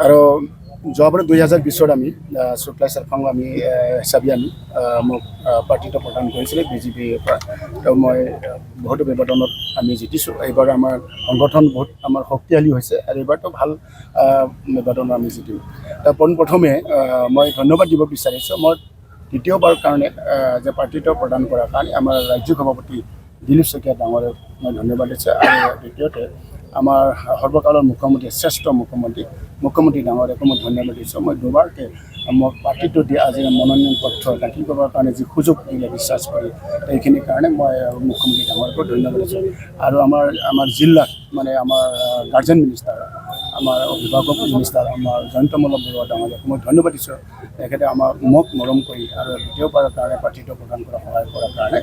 আৰু যোৱাবাৰ 2020 আমি চুপ্লাই চাৰফাং আমি হিচাপে আমি মোক পাৰ্টিটো প্ৰদান কৰিছিলে বিজেপিৰ পৰা। তো মই বহুতো ব্যৱধানত আমি জিতিছোঁ। এইবাৰ আমাৰ সংগঠন বহুত আমাৰ শক্তিশালী হৈছে আৰু এইবাৰতো ভাল ব্যৱধানত আমি জিতিম। তো পোনপ্ৰথমে মই ধন্যবাদ দিব বিচাৰিছোঁ মই দ্বিতীয়বাৰ কাৰণে যে পাৰ্টিটো প্ৰদান কৰাৰ কাৰণে আমাৰ ৰাজ্যিক সভাপতি দিলীপ শইকীয়া ডাঙৰক মই ধন্যবাদ দিছোঁ। আৰু দ্বিতীয়তে আমাৰ সৰ্বকালৰ মুখ্যমন্ত্ৰী শ্ৰেষ্ঠ মুখ্যমন্ত্ৰী ডাঙৰকো মই ধন্যবাদ দিছোঁ। মই দুবাৰকৈ মোক পাৰ্টিটো দি আজি মনোনয়ন পত্ৰ দাখিল কৰিবৰ কাৰণে যি সুযোগ দিলে বিশ্বাস কৰি এইখিনিৰ কাৰণে মই মুখ্যমন্ত্ৰী ডাঙৰকো ধন্যবাদ দিছোঁ। আৰু আমাৰ জিলাত মানে আমাৰ গাৰ্জেন মিনিষ্টাৰ আমাৰ অভিভাৱক মিনিষ্টাৰ আমাৰ জয়ন্ত মল্ল বৰুৱা ডাঙৰীয়াক মই ধন্যবাদ দিছোঁ। তেখেতে মোক মৰম কৰি আৰু দ্বিতীয়বাৰৰ কাৰণে পাৰ্টিটো প্ৰদান কৰা সহায় কৰাৰ কাৰণে।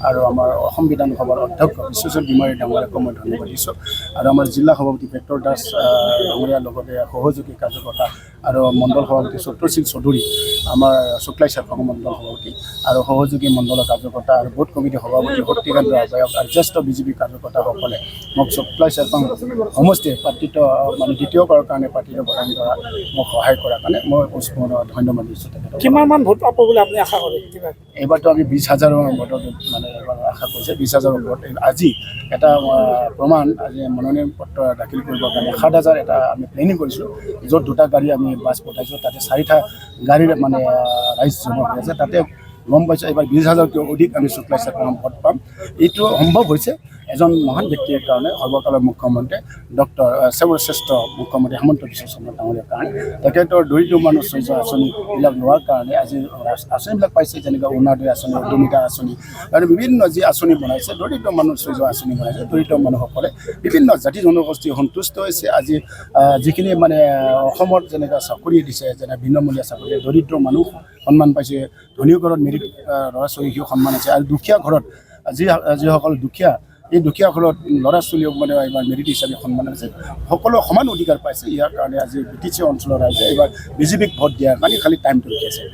আৰু আমাৰ অসম বিধানসভাৰ অধ্যক্ষ বিশ্বজিৎ ডিমাৰী ডাঙৰীয়াকো মই ধন্যবাদ দিছোঁ। আৰু আমাৰ জিলা সভাপতি ভেক্টৰ দাস ডাঙৰীয়াৰ লগতে সহযোগী কাৰ্যকৰ্তা আৰু মণ্ডল সভাপতি চত্ৰশীল চৌধুৰী আমাৰ চুক্লাই চাৰফাং মণ্ডল সভাপতি আৰু সহযোগী মণ্ডলৰ কাৰ্যকৰ্তা আৰু বুথ কমিটিৰ সভাপতি শক্তিকান্ত আহ্বায়ক আৰু জ্যেষ্ঠ বিজেপি কাৰ্যকৰ্তাসকলে মোক চুক্লাই চাৰফাং সমষ্টিয়ে পাৰ্টিটো মানে দ্বিতীয়বাৰৰ কাৰণে পাৰ্টিটো প্ৰদান কৰা মোক সহায় কৰাৰ কাৰণে মই ধন্যবাদ দিছোঁ। কিমান মান ভোট পাব বুলি আপুনি আশা কৰে? এইবাৰতো আমি 20,000 ভোটৰ মানে এবাৰ আশা কৰিছে 20,000 ভোট। আজি এটা প্ৰমাণ আজি মনোনয়ন পত্ৰ দাখিল কৰিবৰ কাৰণে 7,000 এটা আমি প্লেনিং কৰিছোঁ, য'ত 2টা গাড়ী আমি বাছ পঠাইছোঁ। তাতে 4টা গাড়ীৰ মানে ৰাইজ জমা হৈ আছে। তাতে গম পাইছোঁ এইবাৰ 20,000তকৈ অধিক আমি চুক্লাই চাৰফাং ভোট পাম। এইটো সম্ভৱ হৈছে এজন মহান ব্যক্তিৰ কাৰণে সৰ্বকালৰ মুখ্যমন্ত্ৰী সৰ্বশ্ৰেষ্ঠ মুখ্যমন্ত্ৰী হিমন্ত বিশ্ব শৰ্মা ডাঙৰীয়াৰ কাৰণে। তেখেতৰ দৰিদ্ৰ মানুহ চৈজ আঁচনিবিলাক লোৱাৰ কাৰণে আজি আঁচনিবিলাক পাইছে, যেনেকৈ অৰুণোদয় আঁচনি, উদ্যমিতা আঁচনি আৰু বিভিন্ন যি আঁচনি বনাইছে দৰিদ্ৰ মানুহ চৈজ আঁচনি বনাইছে। দৰিদ্ৰ মানুহসকলে বিভিন্ন জাতি জনগোষ্ঠী সন্তুষ্ট হৈছে। আজি যিখিনি মানে অসমত যেনেকৈ চাকৰি দিছে, যেনে বিনামূলীয়া চাকৰি, দৰিদ্ৰ মানুহ সন্মান পাইছে, ধনী ঘৰত মেৰিট ল'ৰা ছোৱালীকো সন্মান আছে। আৰু দুখীয়া ঘৰত যিসকল দুখীয়া এই দুখীয়া ঘৰত ল'ৰা ছোৱালীক মানে এইবাৰ মেৰিট হিচাপে সন্মান আছে। সকলো সমান অধিকাৰ পাইছে। ইয়াৰ কাৰণে আজি BTC অঞ্চলৰ ৰাইজে এইবাৰ বিজেপিক ভোট দিয়াৰ কাৰণে খালী টাইমটো ৰখি আছে।